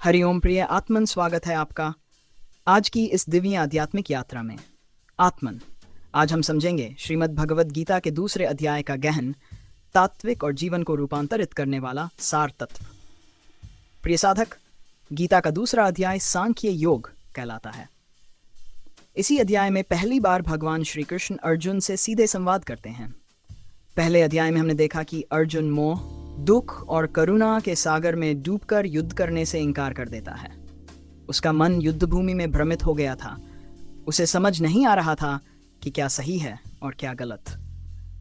हरिओम प्रिय आत्मन, स्वागत है आपका आज की इस दिव्य आध्यात्मिक यात्रा में। आत्मन, आज हम समझेंगे श्रीमद् भगवद गीता के दूसरे अध्याय का गहन, तात्विक और जीवन को रूपांतरित करने वाला सार तत्व। प्रिय साधक, गीता का दूसरा अध्याय सांख्य योग कहलाता है। इसी अध्याय में पहली बार भगवान श्री कृष्ण अर्जुन से सीधे संवाद करते हैं। पहले अध्याय में हमने देखा कि अर्जुन मोह, दुख और करुणा के सागर में डूबकर युद्ध करने से इनकार कर देता है। उसका मन युद्ध भूमि में भ्रमित हो गया था। उसे समझ नहीं आ रहा था कि क्या सही है और क्या गलत।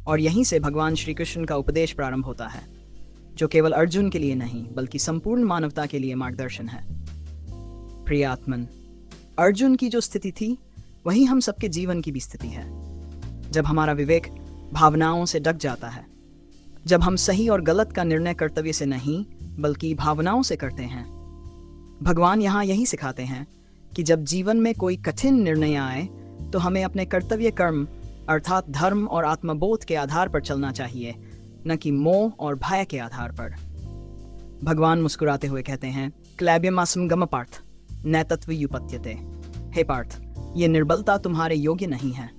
और यहीं से भगवान श्री कृष्ण का उपदेश प्रारंभ होता है, जो केवल अर्जुन के लिए नहीं बल्कि संपूर्ण मानवता के लिए मार्गदर्शन है। प्रिय आत्मन, अर्जुन की जो स्थिति थी वही हम सबके जीवन की भी स्थिति है। जब हमारा विवेक भावनाओं से ढक जाता है, जब हम सही और गलत का निर्णय कर्तव्य से नहीं बल्कि भावनाओं से करते हैं। भगवान यहाँ यही सिखाते हैं कि जब जीवन में कोई कठिन निर्णय आए तो हमें अपने कर्तव्य कर्म अर्थात धर्म और आत्मबोध के आधार पर चलना चाहिए, न कि मोह और भय के आधार पर। भगवान मुस्कुराते हुए कहते हैं, क्लैब्यमासम गम पार्थ नैतत्व युपत्यते। हे पार्थ, ये निर्बलता तुम्हारे योग्य नहीं है।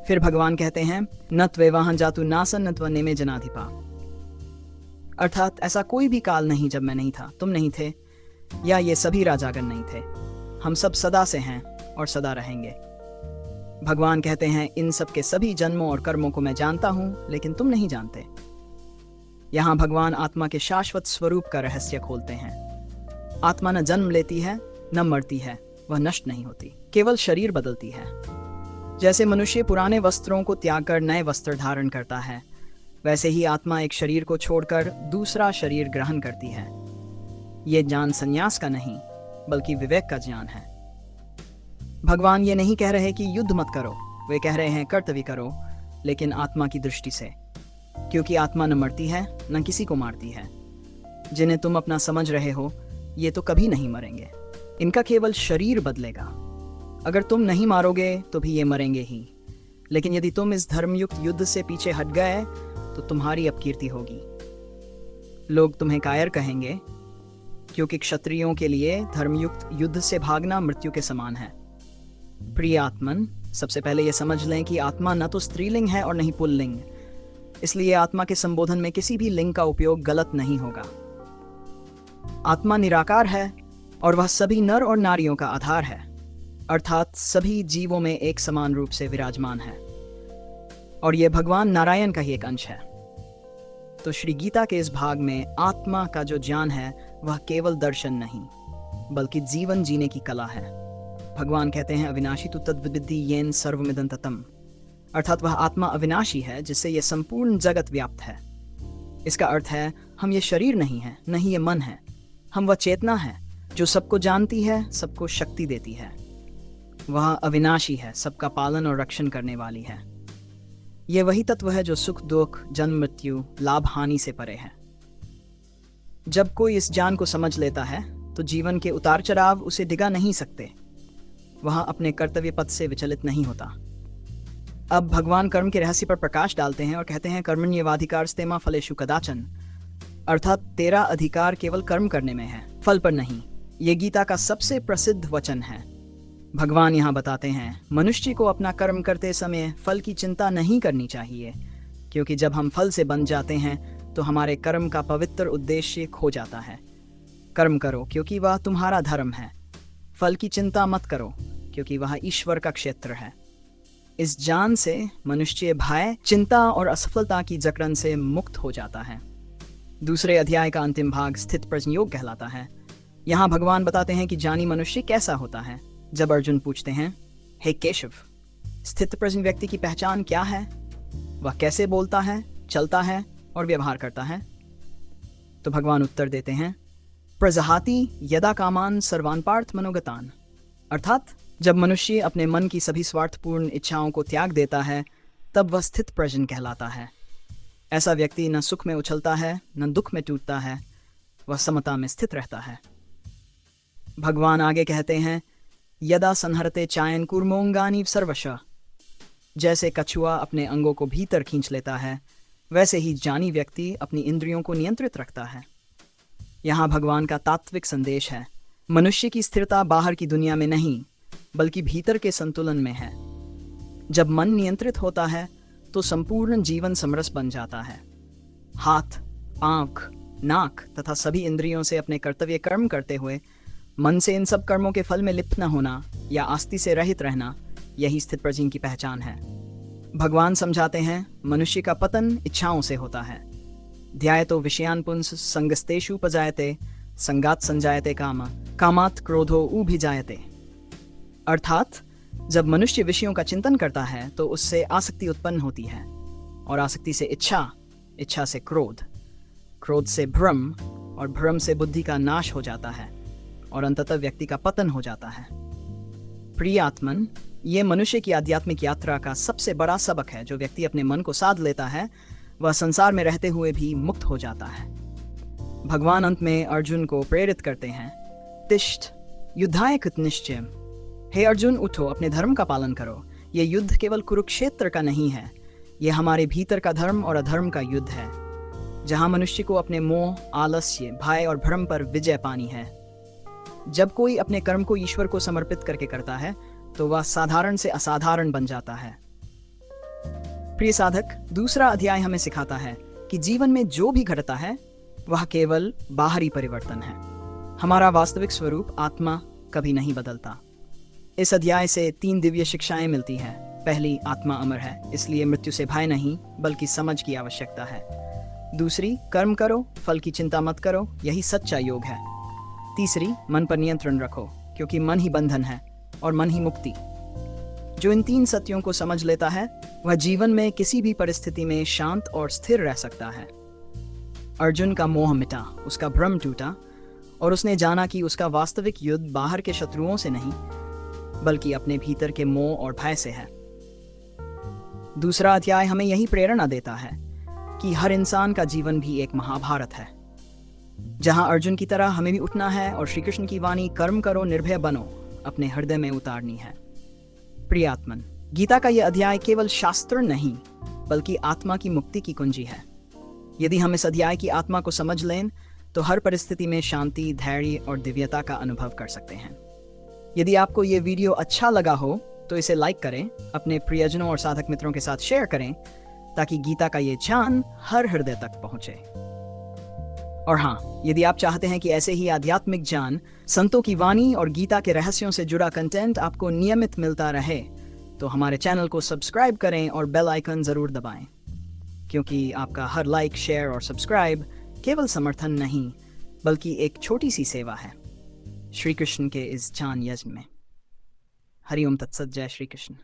फिर भगवान कहते हैं, न त्वेवाहं जातु नासन न त्वनेमे जनाधिपा। अर्थात ऐसा कोई भी काल नहीं जब मैं नहीं था, तुम नहीं थे, या ये सभी राजागण नहीं थे। हम सब सदा से हैं और सदा रहेंगे। भगवान कहते हैं, इन सब के सभी जन्मों और कर्मों को मैं जानता हूं, लेकिन तुम नहीं जानते। यहां भगवान आत्मा के शाश्वत स्वरूप का रहस्य खोलते हैं। आत्मा न जन्म लेती है न मरती है, वह नष्ट नहीं होती, केवल शरीर बदलती है। जैसे मनुष्य पुराने वस्त्रों को त्याग कर नए वस्त्र धारण करता है, वैसे ही आत्मा एक शरीर को छोड़कर दूसरा शरीर ग्रहण करती है। ये ज्ञान संन्यास का नहीं बल्कि विवेक का ज्ञान है। भगवान ये नहीं कह रहे कि युद्ध मत करो, वे कह रहे हैं कर्तव्य करो, लेकिन आत्मा की दृष्टि से, क्योंकि आत्मा न मरती है न किसी को मारती है। जिन्हें तुम अपना समझ रहे हो, ये तो कभी नहीं मरेंगे, इनका केवल शरीर बदलेगा। अगर तुम नहीं मारोगे तो भी ये मरेंगे ही, लेकिन यदि तुम इस धर्मयुक्त युद्ध से पीछे हट गए तो तुम्हारी अपकीर्ति होगी। लोग तुम्हें कायर कहेंगे, क्योंकि क्षत्रियों के लिए धर्मयुक्त युद्ध से भागना मृत्यु के समान है। प्रिय आत्मन, सबसे पहले ये समझ लें कि आत्मा न तो स्त्रीलिंग है और नहीं पुल्लिंग, इसलिए आत्मा के संबोधन में किसी भी लिंग का उपयोग गलत नहीं होगा। आत्मा निराकार है और वह सभी नर और नारियों का आधार है, अर्थात सभी जीवों में एक समान रूप से विराजमान है, और यह भगवान नारायण का ही एक अंश है। तो श्री गीता के इस भाग में आत्मा का जो ज्ञान है वह केवल दर्शन नहीं बल्कि जीवन जीने की कला है। भगवान कहते हैं, अविनाशी तु तद्विद्धि येन सर्वमिदं ततम्, अर्थात वह आत्मा अविनाशी है जिससे यह संपूर्ण जगत व्याप्त है। इसका अर्थ है, हम ये शरीर नहीं है, न ही ये मन है, हम वह चेतना है जो सबको जानती है, सबको शक्ति देती है। वह अविनाशी है, सबका पालन और रक्षण करने वाली है। यह वही तत्व है जो सुख दुख, जन्म मृत्यु, लाभ हानि से परे है। जब कोई इस ज्ञान को समझ लेता है तो जीवन के उतार चढ़ाव उसे डिगा नहीं सकते, वह अपने कर्तव्य पथ से विचलित नहीं होता। अब भगवान कर्म के रहस्य पर प्रकाश डालते हैं और कहते हैं, कर्मण्येवाधिकारस्ते फलेषु कदाचन, अर्थात तेरा अधिकार केवल कर्म करने में है, फल पर नहीं। ये गीता का सबसे प्रसिद्ध वचन है। भगवान यहाँ बताते हैं, मनुष्य को अपना कर्म करते समय फल की चिंता नहीं करनी चाहिए, क्योंकि जब हम फल से बंध जाते हैं तो हमारे कर्म का पवित्र उद्देश्य खो जाता है। कर्म करो क्योंकि वह तुम्हारा धर्म है, फल की चिंता मत करो क्योंकि वह ईश्वर का क्षेत्र है। इस ज्ञान से मनुष्य भय, चिंता और असफलता की जकड़न से मुक्त हो जाता है। दूसरे अध्याय का अंतिम भाग स्थित प्रज्ञ योग कहलाता है। यहाँ भगवान बताते हैं कि ज्ञानी मनुष्य कैसा होता है। जब अर्जुन पूछते हैं, हे केशव, स्थित प्रज्ञ व्यक्ति की पहचान क्या है, वह कैसे बोलता है, चलता है और व्यवहार करता है, तो भगवान उत्तर देते हैं, प्रजहाति यदा कामान सर्वान पार्थ मनोगतान, अर्थात जब मनुष्य अपने मन की सभी स्वार्थपूर्ण इच्छाओं को त्याग देता है तब वह स्थित प्रज्ञ कहलाता है। ऐसा व्यक्ति न सुख में उछलता है न दुख में टूटता है, वह समता में स्थित रहता है। भगवान आगे कहते हैं, यदा संहरते चायन कूर्मोंगानी सर्वशः, जैसे कछुआ अपने अंगों को भीतर खींच लेता है, वैसे ही ज्ञानी व्यक्ति अपनी इंद्रियों को नियंत्रित रखता है। यहाँ भगवान का तात्विक संदेश है। मनुष्य की स्थिरता बाहर की दुनिया में नहीं, बल्कि भीतर के संतुलन में है। जब मन नियंत्रित होता है तो संपूर्ण जीवन समरस बन जाता है। हाथ, आंख, नाक तथा सभी इंद्रियों से अपने कर्तव्य कर्म करते हुए मन से इन सब कर्मों के फल में लिप्त न होना या आस्ति से रहित रहना, यही स्थित प्रज्ञ की पहचान है। भगवान समझाते हैं, मनुष्य का पतन इच्छाओं से होता है। ध्यायतो विषयान पुंस संगस्तेषु पजायते संगात संजायते काम कामात क्रोधो उभिजायते। अर्थात जब मनुष्य विषयों का चिंतन करता है तो उससे आसक्ति उत्पन्न होती है, और आसक्ति से इच्छा, इच्छा से क्रोध, क्रोध से भ्रम, और भ्रम से बुद्धि का नाश हो जाता है, और अंततः व्यक्ति का पतन हो जाता है। प्रिय आत्मन, ये मनुष्य की आध्यात्मिक यात्रा का सबसे बड़ा सबक है। जो व्यक्ति अपने मन को साध लेता है वह संसार में रहते हुए भी मुक्त हो जाता है। भगवान अंत में अर्जुन को प्रेरित करते हैं, तिष्ठ युद्धाय कृतनिश्चयम्। हे अर्जुन, उठो, अपने धर्म का पालन करो। ये युद्ध केवल कुरुक्षेत्र का नहीं है, ये हमारे भीतर का धर्म और अधर्म का युद्ध है, जहां मनुष्य को अपने मोह, आलस्य, भय और भ्रम पर विजय पानी है। जब कोई अपने कर्म को ईश्वर को समर्पित करके करता है तो वह साधारण से असाधारण बन जाता है। प्रिय साधक, दूसरा अध्याय हमें सिखाता है कि जीवन में जो भी घटता है वह केवल बाहरी परिवर्तन है। हमारा वास्तविक स्वरूप आत्मा कभी नहीं बदलता। इस अध्याय से 3 दिव्य शिक्षाएं मिलती हैं। पहली, आत्मा अमर है, इसलिए मृत्यु से भय नहीं बल्कि समझ की आवश्यकता है। दूसरी, कर्म करो, फल की चिंता मत करो, यही सच्चा योग है। तीसरी, मन पर नियंत्रण रखो, क्योंकि मन ही बंधन है और मन ही मुक्ति। जो इन 3 सत्यों को समझ लेता है वह जीवन में किसी भी परिस्थिति में शांत और स्थिर रह सकता है। अर्जुन का मोह मिटा, उसका भ्रम टूटा, और उसने जाना कि उसका वास्तविक युद्ध बाहर के शत्रुओं से नहीं बल्कि अपने भीतर के मोह और भय से है। दूसरा अध्याय हमें यही प्रेरणा देता है कि हर इंसान का जीवन भी एक महाभारत है, जहां अर्जुन की तरह हमें भी उठना है और श्री कृष्ण की वाणी कर्म करो निर्भय बनो अपने हृदय में उतारनी है। प्रियात्मन, गीता का यह अध्याय केवल शास्त्र नहीं बल्कि आत्मा की मुक्ति की कुंजी है। यदि हम इस अध्याय की आत्मा को समझ लें तो हर परिस्थिति में शांति, धैर्य और दिव्यता का अनुभव कर सकते हैं। यदि आपको ये वीडियो अच्छा लगा हो तो इसे लाइक करें, अपने प्रियजनों और साधक मित्रों के साथ शेयर करें, ताकि गीता का ये ज्ञान हर हृदय तक पहुंचे। और हाँ, यदि आप चाहते हैं कि ऐसे ही आध्यात्मिक ज्ञान, संतों की वाणी और गीता के रहस्यों से जुड़ा कंटेंट आपको नियमित मिलता रहे, तो हमारे चैनल को सब्सक्राइब करें और बेल आइकन जरूर दबाएं, क्योंकि आपका हर लाइक, शेयर और सब्सक्राइब केवल समर्थन नहीं बल्कि एक छोटी सी सेवा है श्री कृष्ण के इस ज्ञान यज्ञ में। हरिओम तत्सत। जय श्री कृष्ण।